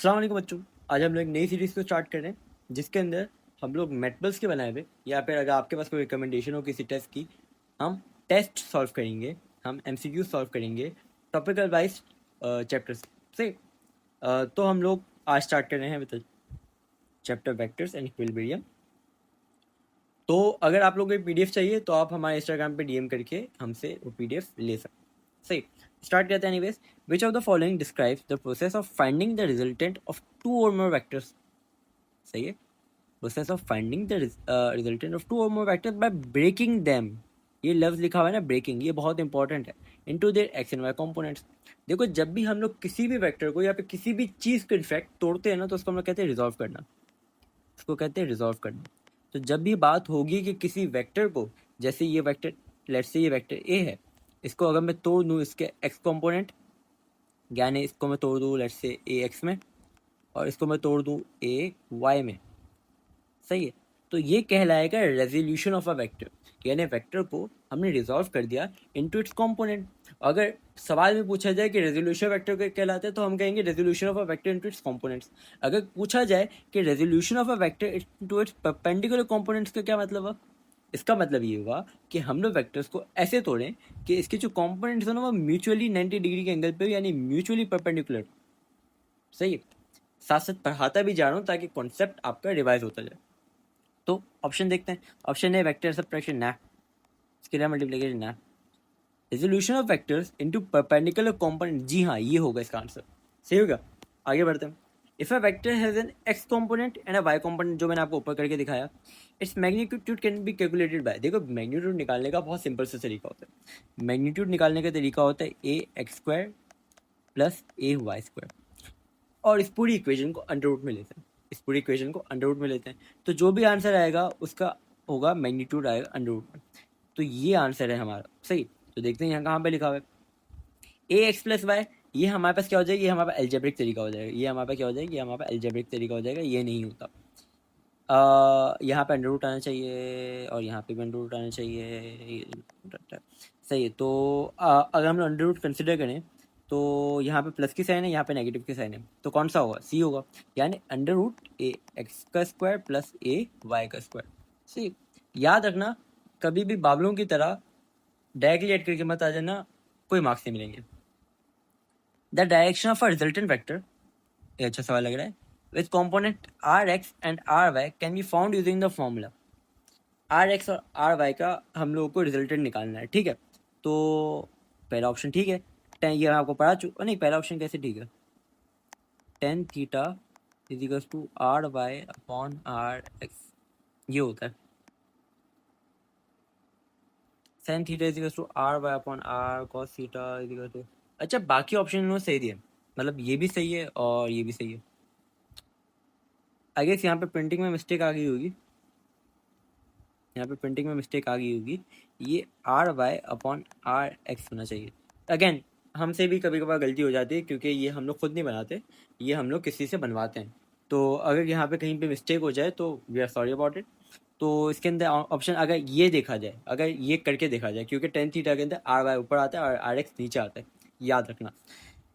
अस्सलाम वालेकुम बच्चों। आज हम लोग एक नई सीरीज़ को स्टार्ट कर रहे हैं जिसके अंदर हम लोग मेटबल्स के बनाए हुए या फिर अगर आपके पास कोई रिकमेंडेशन हो किसी टेस्ट की, हम टेस्ट सॉल्व करेंगे, हम एमसीक्यू सॉल्व करेंगे टॉपिकल वाइज चैप्टर्स से। तो हम लोग आज स्टार्ट कर रहे हैं with chapter vectors and equilibrium. तो अगर आप लोगों को पीडीएफ चाहिए तो आप हमारे इंस्टाग्राम पे डीएम करके हमसे वो पीडीएफ ले सकते हैं। सही, स्टार्ट करते हैं। Anyways, which of the following describes the process of finding the resultant of two और मोर वेक्टर्स। सही है, process of finding the resultant of two और more vectors by breaking them. ये लफ्ज लिखा हुआ है ना, ब्रेकिंग, ये बहुत इंपॉर्टेंट है। Into their x and y components. देखो, जब भी हम लोग किसी भी वेक्टर को या फिर किसी भी चीज को इनफैक्ट तोड़ते हैं ना, तो उसको हम लोग कहते हैं रिजॉल्व करना। उसको कहते हैं रिजॉल्व करना। तो जब भी बात होगी कि किसी वेक्टर को, जैसे ये वेक्टर, लेट्स से ये वेक्टर ए है, इसको अगर मैं तोड़ दूँ इसके एक्स कंपोनेंट, यानी इसको मैं तोड़ दूँ लेट्स से ए एक्स में और इसको मैं तोड़ दूँ ए वाई में। सही है, तो ये कहलाएगा रेजोल्यूशन ऑफ अ वेक्टर, यानी वेक्टर को हमने रिजॉल्व कर दिया इनटू इट्स कंपोनेंट। अगर सवाल में पूछा जाए कि रेजोल्यूशन वेक्टर को कहलाता है तो हम कहेंगे resolution of a vector into its components. अगर पूछा जाए कि resolution of a vector into its perpendicular components का क्या मतलब है, इसका मतलब ये हुआ कि हम लोग वेक्टर्स को ऐसे तोड़ें कि इसके जो कंपोनेंट्स हैं ना वो म्यूचुअली 90 डिग्री के एंगल पे, यानी म्यूचुअली परपेंडिकुलर। सही है, साथ साथ पढ़ाता भी जा रहा हूँ ताकि कॉन्सेप्ट आपका रिवाइज होता जाए। तो ऑप्शन देखते हैं। ऑप्शन है वेक्टर सबट्रैक्शन, ना। स्केलर मल्टीप्लिकेशन, ना। Resolution of vectors into perpendicular component, जी हाँ, ये होगा इसका आंसर। सही होगा। आगे बढ़ते हैं। If a vector has an x component and a y component, जो मैंने आपको ऊपर करके दिखाया, its magnitude can be calculated by. देखो, मैग्नीट्यूड निकालने का बहुत सिंपल सा तरीका होता है। मैग्नीट्यूड निकालने का तरीका होता है ए एक्स स्क्वायर प्लस ए वाई स्क्वायर, और इस पूरी इक्वेशन को अंडर रूट में लेते हैं। इस पूरी इक्वेशन को अंडर रूट में लेते हैं, तो जो भी आंसर आएगा उसका होगा मैग्नीट्यूड आएगा अंडर रूट में। तो ये आंसर है हमारा। सही, तो देखते हैं यहाँ कहाँ पे लिखा हुआ है ए एक्स प्लस वाई। ये हमारे पास क्या हो जाएगा, ये हमारे पास एल्जेब्रिक तरीका हो जाएगा। ये हमारे पास क्या हो जाएगा, ये हमारे पास एल्जेब्रिक तरीका हो जाएगा। ये नहीं होता, यहाँ पे अंडर रूट आना चाहिए और यहाँ पे भी अंडर रूट आना चाहिए। सही है, तो अगर हम लोग अंडर रूट कंसिडर करें तो यहाँ पे प्लस की साइन है, यहाँ पे नेगेटिव की साइन है, तो कौन सा होगा, सी होगा। यानी अंडर रूट ए एक्स का स्क्वायर प्लस ए वाई का स्क्वायर। सही, याद रखना, कभी भी बाबलों की तरह डायरेक्टली ऐड करके मत आ जाना, कोई मार्क्स नहीं मिलेंगे। The direction of a resultant vector, ये अच्छा सवाल लग रहा है, with component R x and R y can be found using the formula. R x और आर वाई का हम लोगों को रिजल्टेंट निकालना है, ठीक है। तो पहला ऑप्शन ठीक है, टेन, ये मैं आपको पढ़ा चुका, नहीं पहला ऑप्शन कैसे ठीक है, tan theta is equal to R y upon R x, ये होता है। Sine theta is equal to R y upon R cos theta is equal to, अच्छा बाकी ऑप्शन इन्होंने सही दिए, मतलब ये भी सही है और ये भी सही है। आई गेस यहाँ पे प्रिंटिंग में मिस्टेक आ गई होगी, यहाँ पे प्रिंटिंग में मिस्टेक आ गई होगी। ये R y upon R x होना चाहिए। अगेन, हमसे भी कभी कभार गलती हो जाती है क्योंकि ये हम लोग खुद नहीं बनाते, ये हम लोग किसी से बनवाते हैं। तो अगर यहाँ पे कहीं पे मिस्टेक हो जाए तो we are sorry about it. तो इसके अंदर ऑप्शन अगर ये देखा जाए, अगर ये करके देखा जाए, क्योंकि टेन थीटा के अंदर आर वाई ऊपर आता है और आर एक्स नीचे आता है, याद रखना।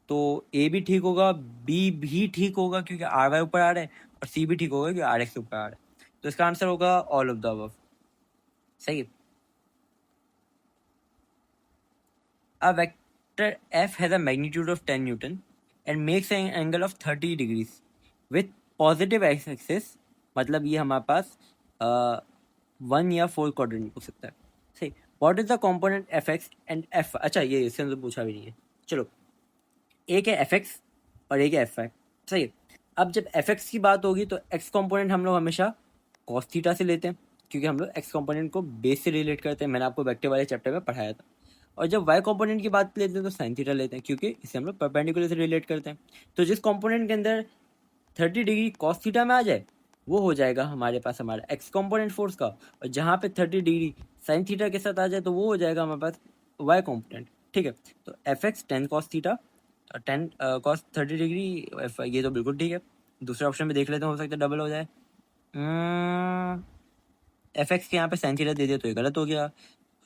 तो ए भी ठीक होगा, बी भी ठीक होगा क्योंकि आर वाई ऊपर आ रहा है, और सी भी ठीक होगा क्योंकि आर एक्स ऊपर आ रहा है। तो इसका आंसर होगा ऑल ऑफ द अबव। सही है। A vector f has a magnitude of 10 Newton and makes an angle of 30 degrees with positive x-axis, मतलब ये हमारे पास 1 या 4 क्वाड्रेंट हो सकता है। सही, what is the component F x and F, अच्छा ये इससे अंदर पूछा भी नहीं है। चलो, एक है एफ एक्स और एक है एफ वाई। सही है, अब जब एफ एक्स की बात होगी तो एक्स कंपोनेंट हम लोग हमेशा कॉस थीटा से लेते हैं, क्योंकि हम लोग एक्स कंपोनेंट को बेस से रिलेट करते हैं, मैंने आपको वेक्टर वाले चैप्टर में पढ़ाया था। और जब वाई कंपोनेंट की बात लेते हैं तो साइन थीटा लेते हैं, क्योंकि इसे हम लोग परपेंडिकुलर से रिलेट करते हैं। तो जिस कंपोनेंट के अंदर 30 डिग्री कॉस थीटा में आ जाए वो हो जाएगा हमारे पास हमारा एक्स कंपोनेंट फोर्स का, और जहाँ पे 30 डिग्री साइन थीटा के साथ आ जाए तो वो हो जाएगा हमारे पास वाई कंपोनेंट। ठीक है, तो F x 10 cos theta, 10 cos 30 degree F, ये तो बिल्कुल ठीक है। दूसरे ऑप्शन में देख लेते हैं, हो सकता है डबल हो जाए। एफ एक्स के यहाँ पे साइन थीटा दे दिया तो ये गलत हो गया,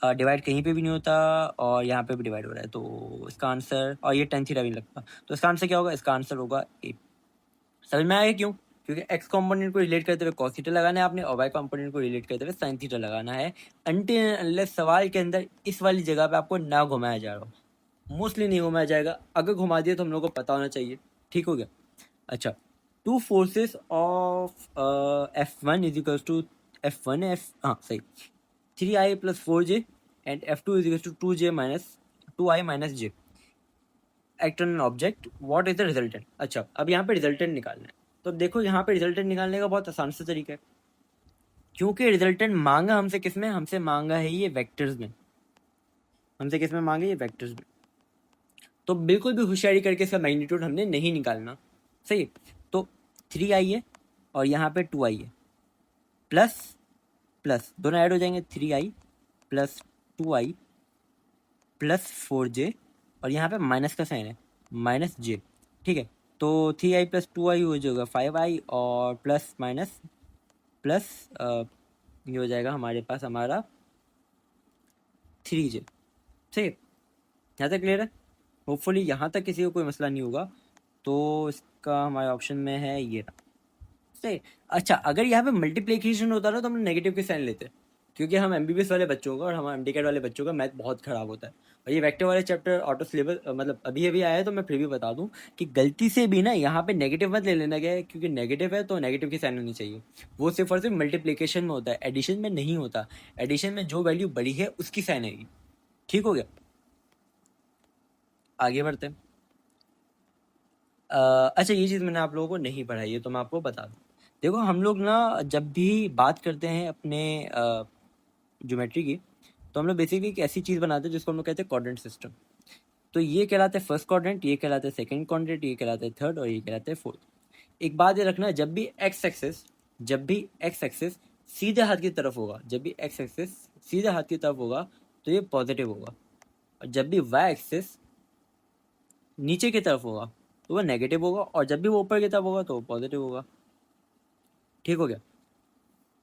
डिवाइड कहीं पे भी नहीं होता और यहाँ पे भी डिवाइड हो रहा है, तो इसका आंसर, और ये टेन थीटा भी नहीं लगता, तो इसका आंसर क्या होगा, इसका आंसर होगा ए। समझ में आया क्यों? क्योंकि एक्स कंपोनेंट को रिलेट करते हुए कॉस थीटा लगाना है आपने और वाई कंपोनेंट को रिलेट करते हुए साइन थीटा लगाना है, अनटिल अनलेस सवाल के अंदर इस वाली जगह पे आपको ना घुमाया जा रहा हो। मोस्टली नहीं घुमाया जाएगा, अगर घुमा दिया तो हम लोग को पता होना चाहिए। ठीक हो गया? अच्छा, two forces of F1 is equal to F1 F हाँ सही 3i plus 4j and F2 is equal to 2j minus 2i minus j act on an object, what is the resultant. अच्छा, अब यहाँ पे रिजल्टेंट निकालना है। तो देखो यहाँ पे रिजल्टेंट निकालने का बहुत आसान सा तरीका है, क्योंकि रिजल्टेंट मांगा हमसे किस में, हमसे मांगा है ये वेक्टर्स में, हमसे किस में मांगे, ये वेक्टर्स में। तो बिल्कुल भी होशियारी करके इसका मैग्नीट्यूड हमने नहीं निकालना, सही है। तो 3i है और यहाँ पे 2i है, प्लस प्लस दोनों ऐड हो जाएंगे, 3i plus 2i plus 4j और यहाँ पे माइनस का साइन है, माइनस j। ठीक है, तो 3i प्लस 2i हो जाएगा 5i और प्लस माइनस प्लस ये हो जाएगा हमारे पास हमारा 3j। ठीक है, यहाँ तक क्लियर है? होपफुली यहाँ तक किसी को कोई मसला नहीं होगा। तो इसका हमारे ऑप्शन में है ये रहा, सही। अच्छा, अगर यहाँ पे मल्टीप्लिकेशन होता ना तो हम नेगेटिव के साइन लेते, क्योंकि हम एमबीबीएस वाले बच्चों का और हम एमडीकेट वाले बच्चों का मैथ बहुत खराब होता है। और ये वेक्टर वाले चैप्टर ऑटो सिलेबस मतलब अभी अभी आया है, तो मैं फिर भी बता दूं कि गलती से भी ना यहाँ पे नेगेटिव मत ले लेना गया है, क्योंकि नेगेटिव है तो नेगेटिव की साइन होनी चाहिए। वो सिर्फ और सिर्फ मल्टीप्लिकेशन में होता है, एडिशन में नहीं होता। एडिशन में जो वैल्यू बड़ी है उसकी साइन आएगी। ठीक हो गया? आगे बढ़ते हैं। अच्छा, ये चीज़ मैंने आप लोगों को नहीं पढ़ाई है तो मैं आपको बता दूं। देखो, हम लोग ना जब भी बात करते हैं अपने ज्योमेट्री की, तो हम लोग बेसिकली एक ऐसी चीज़ बनाते हैं जिसको हम लोग कहते हैं क्वाड्रेंट सिस्टम। तो ये कहलाते हैं फर्स्ट क्वाड्रेंट, ये कहलाते हैं सेकंड क्वाड्रेंट, ये कहलाते हैं थर्ड और ये कहलाते हैं फोर्थ। एक बात ये रखना, जब भी एक्स एक्सेस सीधे हाथ की तरफ होगा, जब भी एक्स एक्सेस सीधे हाथ की तरफ होगा तो ये पॉजिटिव होगा, और जब भी वाई एक्सेस नीचे की तरफ होगा तो वो नेगेटिव होगा, और जब भी वो ऊपर की तरफ होगा तो वो पॉजिटिव होगा। ठीक हो गया?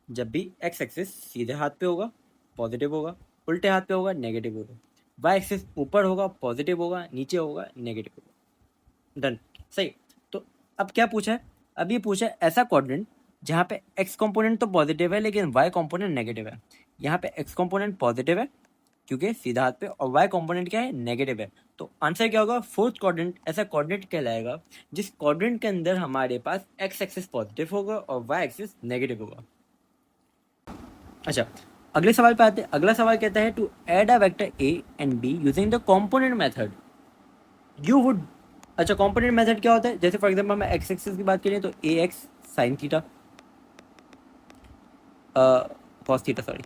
जब भी एक्स एक्सिस सीधे हाथ पे होगा पॉजिटिव होगा, उल्टे हाथ पे होगा नेगेटिव होगा। वाई एक्सिस ऊपर होगा पॉजिटिव होगा, नीचे होगा नेगेटिव होगा। डन, सही। तो अब क्या पूछा है? अब ये पूछा है ऐसा क्वाड्रेंट जहाँ पे एक्स कंपोनेंट तो पॉजिटिव है लेकिन वाई कंपोनेंट नेगेटिव है। यहाँ पे एक्स कंपोनेंट पॉजिटिव है क्योंकि सीधा हाथ पे, और वाई कंपोनेंट क्या है, नेगेटिव है। तो आंसर क्या होगा? फोर्थ क्वाड्रेंट ऐसा क्वाड्रेंट कहलाएगा जिस क्वाड्रेंट के अंदर हमारे पास एक्स एक्सिस पॉजिटिव होगा और वाई एक्सिस नेगेटिव होगा। अच्छा, अगले सवाल पे आते हैं। अगला सवाल कहता है to add a vector A and B using the component method you would. अच्छा, कंपोनेंट मेथड क्या होता है? जैसे फॉर एग्जांपल मैं एक्स एक्सिस की बात करें तो A X sine theta cos theta, sorry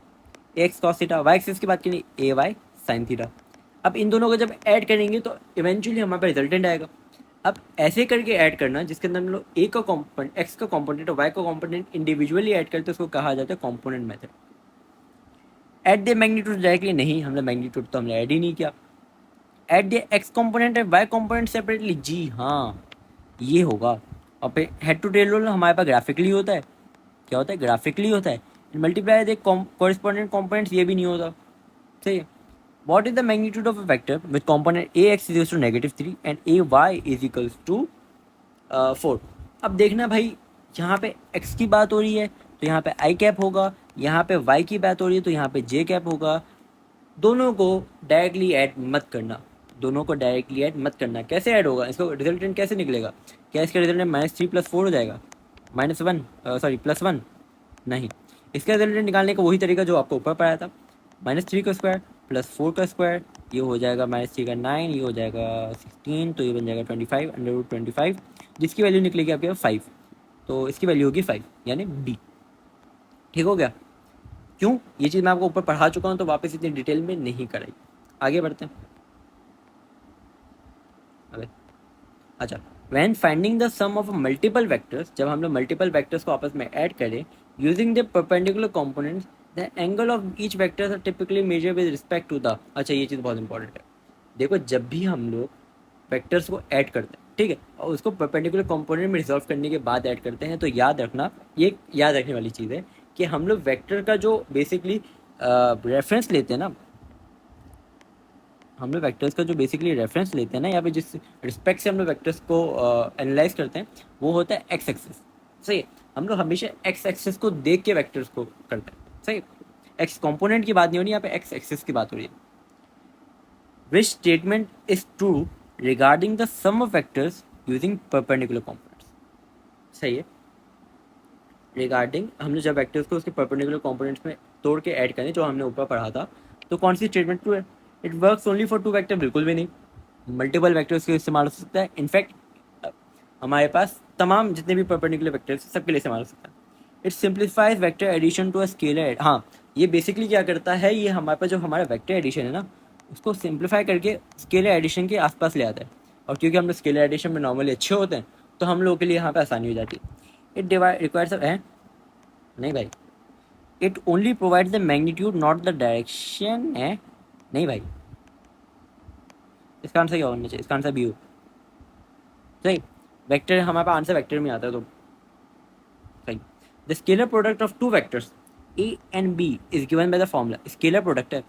A X cos theta. Y axis की बात करें ए वाई साइन थीटा। अब इन दोनों को जब ऐड करेंगे तो इवेंचुअली हमारे पास रिजल्टेंट आएगा। अब ऐसे करके ऐड करना जिसके अंदर हम लोग ए का कॉम्पोनेंट, एक्स का कॉम्पोनेंट और वाई का कॉम्पोनेंट इंडिविजुअली ऐड करते हैं, उसको कहा जाता है component method. Add the magnitude directly नहीं, हमने मैग्नीट्यूड तो हमने ऐड ही नहीं किया। Add the X component and Y component separately, जी हाँ ये होगा। और फिर हेड टू टेल रूल हमारे पास ग्राफिकली होता है। क्या होता है? ग्राफिकली होता है। मल्टीप्लाई द कॉरेस्पॉन्डेंट कॉम्पोनेंट्स, ये भी नहीं होता। सही है। What is the magnitude of a vector with component ax is equals to -3 and ay is equals to 4? अब देखना भाई, यहाँ पे x की बात हो रही है तो यहाँ पे i कैप होगा, यहाँ पे y की बात हो रही है तो यहाँ पे j कैप होगा। दोनों को डायरेक्टली ऐड मत करना, दोनों को डायरेक्टली ऐड मत करना। कैसे ऐड होगा? इसको रिजल्टेंट कैसे निकलेगा? क्या इसका रिजल्टेंट -3 + 4 हो जाएगा? -1 सॉरी +1 नहीं। इसका रिजल्टेंट निकालने का वही तरीका जो आपको ऊपर पढ़ाया था, -3 का स्क्वायर +4 का स्क्वायर, ये हो जाएगा -3 का 9, ये हो जाएगा 16, तो ये बन जाएगा 25 √25, जिसकी वैल्यू निकलेगी आपके 5। तो इसकी वैल्यू होगी 5 यानी बी। ठीक हो गया? क्यों? ये चीज़ मैं आपको ऊपर पढ़ा चुका हूँ तो वापस इतनी डिटेल में नहीं कराई। आगे बढ़ते हैं। अबे अच्छा, when finding the sum of multiple vectors, जब हम लोग मल्टीपल वैक्टर्स को आपस में ऐड करें using the perpendicular components, the angle of each vector are typically measured with respect to the. अच्छा, ये चीज़ बहुत इंपॉर्टेंट है। देखो, जब भी हम लोग वेक्टर्स को ऐड करते हैं, ठीक है, और उसको परपेंडिकुलर कंपोनेंट में रिजॉल्व करने के बाद ऐड करते हैं, तो याद रखना, ये याद रखने वाली चीज़ है कि हम लोग वेक्टर का जो बेसिकली रेफरेंस लेते हैं ना, हम लोग वेक्टर्स का जो बेसिकली रेफरेंस लेते हैं ना, यहाँ पे जिस रिस्पेक्ट से हम लोग वेक्टर्स को एनालाइज करते हैं वो होता है एक्स एक्सिस। सही है, हम लोग हमेशा एक्स एक्सिस को देख के वेक्टर्स को करते हैं। सही, एक्स कंपोनेंट की बात नहीं हो रही, यहाँ पे एक्स एक्सिस की बात हो रही है। Which statement is true regarding the sum of vectors using perpendicular components. सही है, रिगार्डिंग हमने जब वेक्टर्स को उसके परपेंडिकुलर कंपोनेंट्स में तोड़ के ऐड करें जो हमने ऊपर पढ़ा था, तो कौन सी स्टेटमेंट ट्रू है? It works only for two vector, बिल्कुल भी नहीं, मल्टीपल वेक्टर्स के इस्तेमाल हो सकता है। इनफैक्ट हमारे पास तमाम जितने भी परपेंडिकुलर वेक्टर्स सबके लिए इस्तेमाल हो सकता है। It simplifies vector addition to a scalar. हाँ, ये बेसिकली क्या करता है, ये हमारे पास जो हमारा वेक्टर एडिशन है ना, उसको सिंप्लीफाई करके स्केलर एडिशन के आसपास ले आता है। और क्योंकि हम लोग स्केलर एडिशन में नॉर्मली अच्छे होते हैं, तो हम लोगों के लिए यहाँ पे आसानी हो जाती है। इट डिवाइड रिक्वायर्स है नहीं भाई, it only provide the magnitude not the direction है। नहीं भाई, इसका आंसर क्या होना चाहिए? इसका आंसर बी हो। सही, वेक्टर हमारे पास आंसर वेक्टर में आता है तो सही। The scalar product of two vectors A and B is given by the formula. Scalar product है,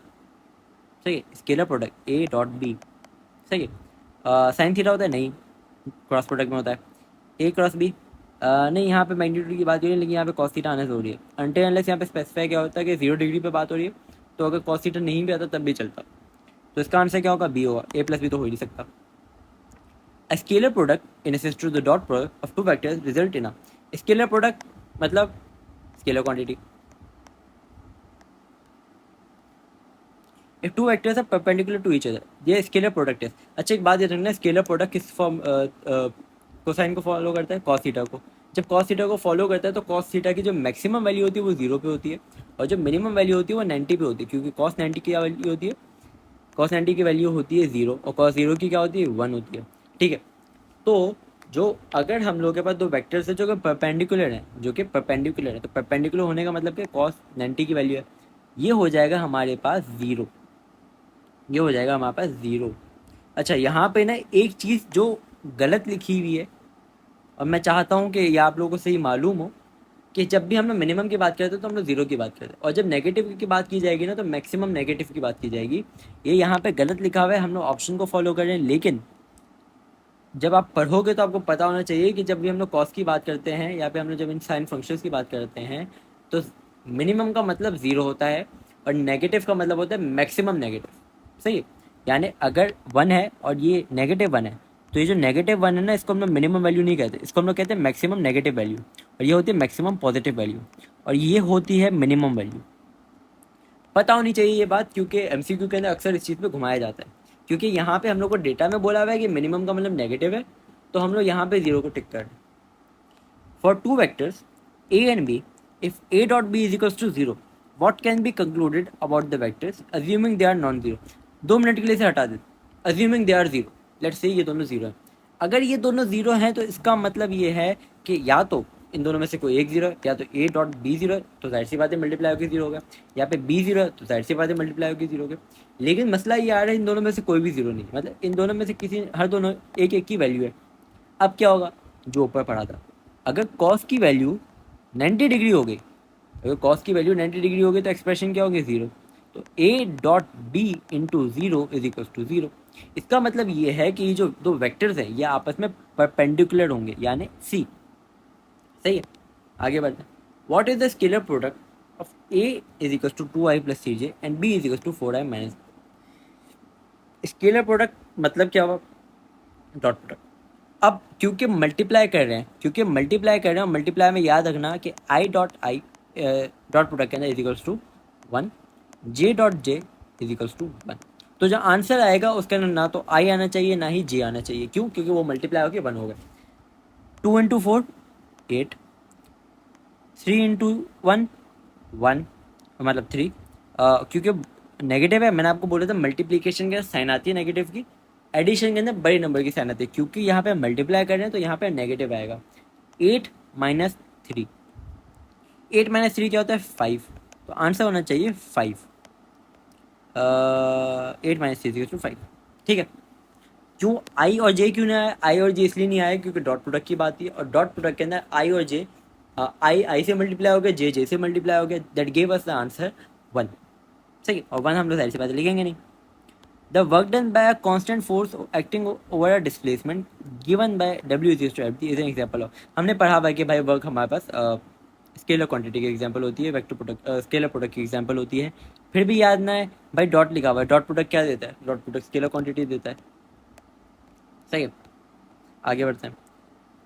सही है, scalar product A dot B. सही है, साइन थीटा होता है? नहीं, क्रॉस प्रोडक्ट में होता है। ए क्रॉस बी नहीं, यहाँ पे मैग्नीट्यूड की बात हो रही है, लेकिन यहाँ पे कॉस थीटा आने से हो रही है। अनटिल अनलेस यहाँ पे स्पेसिफाई क्या होता है कि 0 डिग्री पे बात हो रही है, तो अगर कॉस थीटा नहीं भी आता तब भी चलता। तो इसका आंसर क्या होगा? बी होगा। ए प्लस बी तो हो ही नहीं सकता। A scalar product in assist to the dot product of two vectors result in a scalar product मतलब scalar quantity. If two vectors are perpendicular to each other, ये scalar product है। अच्छा, एक बात याद रखना, scalar product किस form cosine को फॉलो करता है? कॉस थीटा को। जब कॉस थीटा को फॉलो करता है तो कॉस थीटा की जो मैक्सिमम वैल्यू होती है वो 0 पे होती है, और जो मिनिमम वैल्यू होती है वो 90 पे होती है, क्योंकि कॉस 90 की क्या वैल्यू होती है? कॉस 90 की वैल्यू होती है 0, और कॉस 0 की क्या होती है? 1 होती है। ठीक है, तो जो अगर हम लोग के पास दो वेक्टर्स है जो कि परपेंडिकुलर है, तो परपेंडिकुलर होने का मतलब कि कॉस 90 की वैल्यू है, ये हो जाएगा हमारे पास 0, ये हो जाएगा हमारे पास 0। अच्छा, यहाँ पे ना एक चीज़ जो गलत लिखी हुई है, और मैं चाहता हूँ कि ये आप लोगों को सही मालूम हो, कि जब भी हम लोग मिनिमम की बात करते हैं तो हम लोग 0 की बात करते हैं, और जब नेगेटिव की बात की जाएगी ना तो मैक्सिमम नेगेटिव की बात की जाएगी। ये यहाँ पे गलत लिखा हुआ है, हम लोग ऑप्शन को फॉलो कर रहे हैं, लेकिन जब आप पढ़ोगे तो आपको पता होना चाहिए कि जब भी हम लोग कॉस की बात करते हैं या फिर हम लोग जब इन साइन फंक्शंस की बात करते हैं, तो मिनिमम का मतलब 0 होता है और नेगेटिव का मतलब होता है मैक्सिमम नेगेटिव। सही है, यानी अगर 1 है और ये -1 है, तो ये जो -1 है ना, इसको हम लोग मिनिमम वैल्यू नहीं कहते, इसको हम लोग कहते हैं मैक्सिमम नेगेटिव वैल्यू, और ये होती है मैक्सिमम पॉजिटिव वैल्यू, और ये होती है मिनिमम वैल्यू। पता होनी चाहिए ये बात, क्योंकि एमसीक्यू के अंदर अक्सर इस चीज़ पे घुमाया जाता है, क्योंकि यहाँ पे हम लोग को डेटा में बोला हुआ है कि मिनिमम का मतलब नेगेटिव है, तो हम लोग यहाँ पे 0 को टिक कर दें। For two vectors A and B, if A dot B is equals to 0, what can be concluded about the vectors assuming they are non zero. 2 minute के लिए से हटा दे, assuming they are zero, let's say ये दोनों 0 है। अगर ये दोनों 0 हैं तो इसका मतलब ये है कि या तो इन दोनों में से कोई एक 0 है, या तो ए डॉट बी 0 है, तो जाहिर सी बात है मल्टीप्लाई होकर 0 हो गया, या पे बी 0 है तो जाहिर सी बात है मल्टीप्लाई होकर 0 हो गया। लेकिन मसला ये आ रहा है इन दोनों में से कोई भी 0 नहीं, मतलब इन दोनों में से किसी, हर दोनों एक एक की वैल्यू है। अब क्या होगा? जो ऊपर पढ़ा था, अगर कॉस की वैल्यू 90 डिग्री हो गई, अगर कॉस की वैल्यू 90 डिग्री हो गई तो एक्सप्रेशन क्या होगी? 0। तो A dot B into 0 is equal to 0। इसका मतलब ये है कि ये जो दो वेक्टर्स हैं ये आपस में परपेंडिकुलर होंगे, यानी सी। सही है, आगे बढ़ते हैं। What is the scalar product of A is equal to 2i plus C J and B is equal to 4i minus. Scalar product मतलब क्या हुआ? Dot product. अब क्योंकि मल्टीप्लाई कर रहे हैं, मल्टीप्लाई में याद रखना कि आई डॉट प्रोडक्ट के अंदर is equals to 1, J dot J is equals to 1। तो जो आंसर आएगा उसके अंदर ना तो आई आना चाहिए ना ही जे आना चाहिए। क्यों? क्योंकि वो मल्टीप्लाई होकर 1 हो गया। 2 इंटू 4 8, 3 इंटू 1 1, मतलब 3। क्योंकि नेगेटिव है, मैंने आपको बोला था मल्टीप्लीकेशन के साइन आती है नेगेटिव की, एडिशन के अंदर बड़े नंबर की साइन आती है, क्योंकि यहाँ पे मल्टीप्लाई कर रहे हैं तो यहाँ पे नेगेटिव आएगा। 8 माइनस 3, 8 माइनस 3 क्या होता है? 5। तो आंसर होना चाहिए 5। 8 माइनस 3 टू 5। ठीक है, क्यों आई और जे क्यों नहीं आया? आई और जे इसलिए नहीं आया क्योंकि डॉट प्रोडक्ट की बात थी, और डॉट प्रोडक्ट के अंदर आई और जे, आई से मल्टीप्लाई हो गया, जे जे से मल्टीप्लाई हो गया, that gave us the answer 1। सही है, और 1 हम लोग जाहिर सी बात है लिखेंगे नहीं। The work done by a constant force acting over a displacement given by W is to F is an example of. हमने पढ़ा भाई कि भाई वर्क हमारे पास स्केलर क्वांटिटी की एग्जांपल होती है, वेक्टर प्रोडक्ट स्केलर प्रोडक्ट की एग्जांपल होती है। फिर भी याद ना है भाई, डॉट लिखा हुआ है, डॉट प्रोडक्ट क्या देता है? डॉट प्रोडक्ट स्केलर क्वांटिटी देता है। सही है, आगे बढ़ते हैं।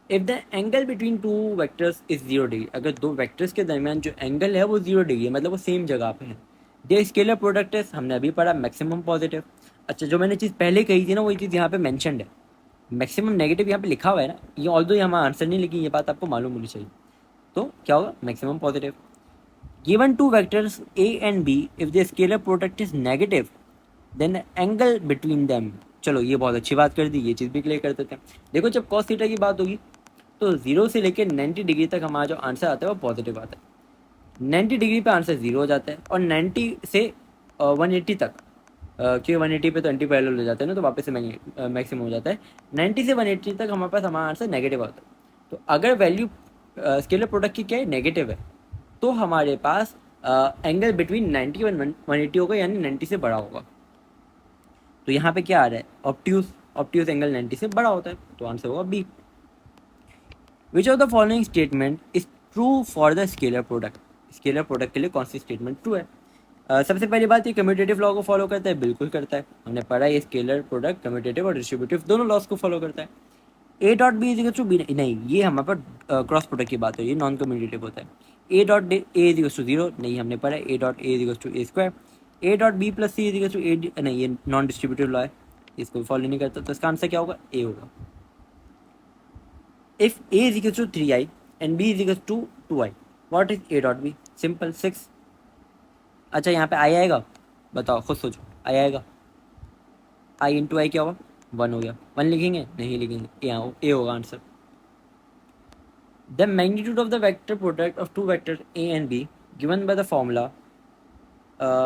If the angle between two vectors is 0 degree, अगर दो वेक्टर्स के दरमियान जो एंगल है वो 0 डिग्री है, मतलब वो सेम जगह पे है। दे स्केलर प्रोडक्ट इज, हमने अभी पढ़ा, मैक्सिमम पॉजिटिव। अच्छा, जो मैंने चीज़ पहले कही थी ना, वही चीज़ यहाँ पे मैंशनड है। मैक्सिमम नेगेटिव यहाँ पे लिखा हुआ है ना, ये ऑल्दो ये हमारा आंसर नहीं, लेकिन ये बात आपको मालूम होनी चाहिए। तो क्या होगा? Maximum positive. Given two vectors A and B, if the scalar product is negative then the angle between them. चलो ये बहुत अच्छी बात कर दी, ये चीज़ भी क्लियर कर देते हैं। देखो, जब कॉस थीटा की बात होगी तो 0 से लेकर 90 डिग्री तक हमारा जो आंसर आता है वो पॉजिटिव आता है। 90 डिग्री पे आंसर 0 हो जाता है, और 90 से 180 तक, क्योंकि 180 पे तो एंटी पैरेलल हो जाते हैं ना, तो वापस से मैक्सिमम हो जाता है। 90 से 180 तक हमारे पास हमारा आंसर नेगेटिव आता है। तो अगर वैल्यू स्केलर प्रोडक्ट की क्या है? नेगेटिव है, तो हमारे पास एंगल बिटवीन 90 और 180 होगा, यानी 90 से बड़ा होगा। तो यहाँ पे क्या आ रहा है? ऑब्ट्यूज। ऑब्ट्यूज एंगल 90 से बड़ा होता है, तो आंसर होगा B. Which of the following statement is true for the scalar product? Scalar product के लिए कौन सी स्टेटमेंट ट्रू है? सबसे पहली बात, ये कम्यूटेटिव लॉ को फॉलो करता है, बिल्कुल करता है। हमने पढ़ा ये स्केलर प्रोडक्ट कम्यूटेटिव और डिस्ट्रीब्यूटिव दोनों लॉस को फॉलो करता है। A dot B is equal to B, नहीं, ये हमारे पास क्रॉस प्रोडक्ट की बात है, ये नॉन कम्यूटेटिव होता है। A dot A is equal to 0, नहीं, हमने पढ़ा A dot A is equal to A square. A dot B plus C is equal to A, नहीं, ये नॉन डिस्ट्रीब्यूटिव लॉ है, इसको फॉलो नहीं करता, तो इसका आंसर क्या होगा? ए होगा। If a is equal to 3i and b is equal to 2i, what is a dot b? Simple 6। अच्छा, यहाँ पे आई आएगा, बताओ, खुद सोचो, आई आएगा। आई इंटू आई क्या होगा? 1 हो गया। 1 लिखेंगे? नहीं लिखेंगे, ए होगा answer. The magnitude of the vector product of two vector A and B given by the formula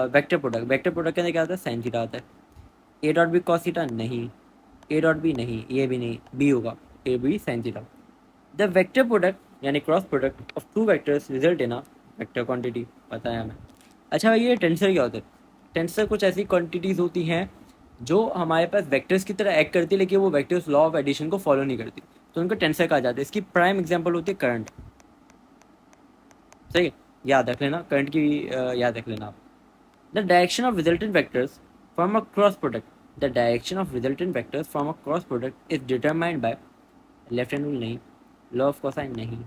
vector product. Vector product के अंदर क्या आता है? साइन थीटा आता है। A dot B cos theta, नहीं। ए डॉट बी नहीं, ये भी नहीं, बी होगा, A B sine theta. The vector product यानी cross product of two vectors result in a vector quantity, पता है हमें। अच्छा भाई, ये टेंसर क्या होता है? टेंसर कुछ ऐसी क्वांटिटीज़ होती हैं जो हमारे पास वेक्टर्स की तरह एक्ट करती है, लेकिन वो वेक्टर्स लॉ ऑफ एडिशन को फॉलो नहीं करती, तो उनको टेंसर कहा जाता है। इसकी प्राइम एग्जांपल होती है करंट। सही है, याद रख लेना, करंट की याद रख लेना आप। The direction of resultant vectors from a cross product, the direction of resultant vectors from a cross product is determined by left hand rule, नहीं। लॉ ऑफ कोसाइन, नहीं।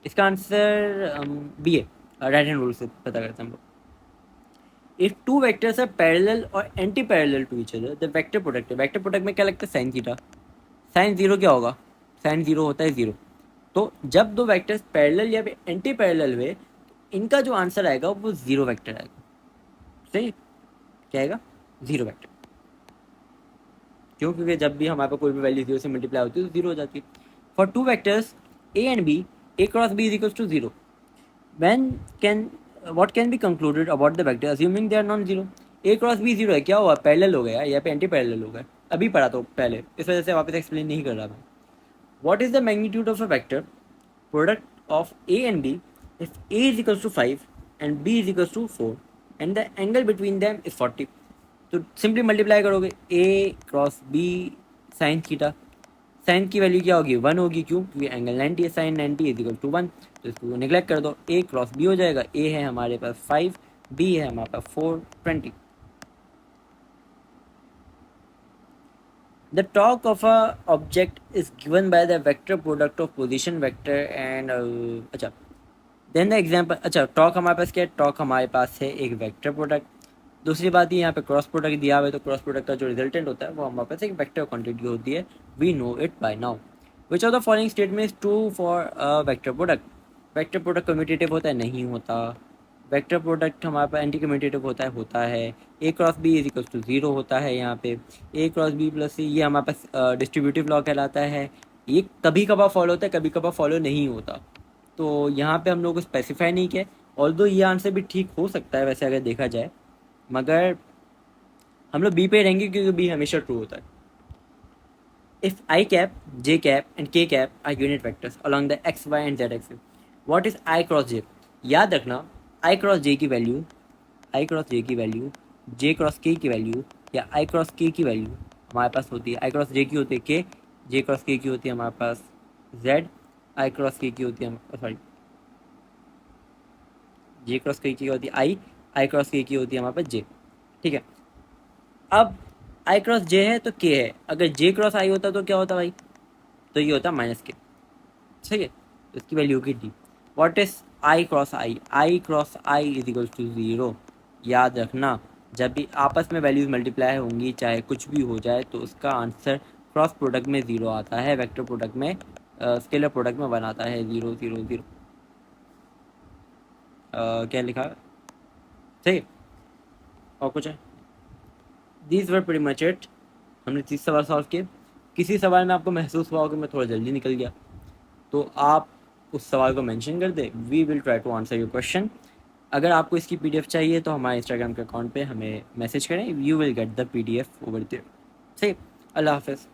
इसका आंसर बी है, राइट हैंड रूल से पता करते हैं हम लोग। If two vectors are parallel और anti parallel to each other, the vector product, vector product में क्या लगता है? Sine theta. साइन 0 क्या होगा? साइन 0 होता है 0। तो जब दो वेक्टर्स पैरेलल या एंटी पैरेलल हुए, इनका जो आंसर आएगा वो 0 वेक्टर आएगा। सही, क्या आएगा? 0 वेक्टर। क्यों? क्योंकि जब भी हमारे पास कोई भी वैल्यू 0 से मल्टीप्लाई होती है तो 0 हो जाती है। For two vectors A and B, A cross B is equal to 0, when can what can be concluded about the vector assuming they are non-zero? a cross b 0 है, क्या हुआ? पैरेलल हो गया, या पे एंटी पैरेलल हो गया। अभी पढ़ा तो पहले, इस वजह से वापस एक्सप्लेन नहीं कर रहा मैं। what is the magnitude of a vector product of a and b if a is equals to 5 and b is equals to 4 and the angle between them is 40? तो सिंपली मल्टीप्लाई करोगे a cross b sine theta. Sine की value क्या होगी? 1 होगी, क्यों? क्योंकि angle 90 है, sign 90 is equal to 1, तो इसको निगलेक्ट कर दो। ए क्रॉस बी हो जाएगा, ए है हमारे पास 5, बी है हमारे पास 4, 20। The torque of a object is given by the vector product of position vector and, अच्छा, देन द एग्जाम्पल। अच्छा, टॉर्क हमारे पास क्या है? टॉर्क हमारे पास है एक वेक्टर प्रोडक्ट। दूसरी बात ये, यहाँ पे क्रॉस प्रोडक्ट दिया हुआ है, तो क्रॉस प्रोडक्ट का जो रिजल्टेंट होता है वो हमारे पास एक वेक्टर क्वांटिटी होती है। We know it by now. Which of the following statement is true for a vector product? Vector product commutative होता है? नहीं होता। वेक्टर प्रोडक्ट हमारे पास एंटी कम्यूटेटिव होता है? होता है। A cross B is equal to 0 होता है यहाँ पे। A cross B plus C, ये हमारे पास डिस्ट्रीब्यूटिव लॉ कहलाता है। ये कभी कभार फॉलो होता है, कभी कभार फॉलो नहीं होता, तो यहाँ पे हम लोग को स्पेसिफाई नहीं किया। ऑल्दो ये आंसर भी ठीक हो सकता है वैसे अगर देखा जाए, मगर हम लोग बी पे रहेंगे क्योंकि बी हमेशा ट्रू होता है। If I cap, J cap and K cap are unit vectors along the X Y and Z axis, what is I cross J? याद रखना, आई क्रॉस जे की वैल्यू, आई क्रॉस जे की वैल्यू, जे क्रॉस के की वैल्यू या आई क्रॉस के की वैल्यू हमारे पास होती है, आई क्रॉस जे की होती है के, जे क्रॉस के की होती है हमारे पास जेड, आई क्रॉस के की होती है सॉरी जे क्रॉस के की होती है आई क्रॉस के की होती है हमारे पास जे। ठीक है, अब आई क्रॉस जे है तो के है, अगर जे क्रॉस आई होता तो क्या होता भाई, तो ये होता माइनस के। सही है, तो इसकी वैल्यू की D. What is I cross I is equal to zero. याद रखना, जब भी आपस में वैल्यूज मल्टीप्लाई होंगी चाहे कुछ भी हो जाए तो उसका आंसर क्रॉस प्रोडक्ट में ज़ीरो आता है, वेक्टर प्रोडक्ट में स्केलर प्रोडक्ट में वन आता है, ज़ीरो ज़ीरो ज़ीरो। क्या लिखा है? सही, और कुछ है? These were pretty much it. हमने 30 सवाल सॉल्व किए। किसी सवाल में आपको महसूस हुआ हो कि मैं थोड़ा जल्दी निकल गया तो आप उस सवाल को मेंशन कर दें, we will try to answer your question. अगर आपको इसकी पीडीएफ चाहिए तो हमारे इंस्टाग्राम के अकाउंट पे हमें मैसेज करें, you will get the PDF over there. सही, अल्लाह हाफिज़।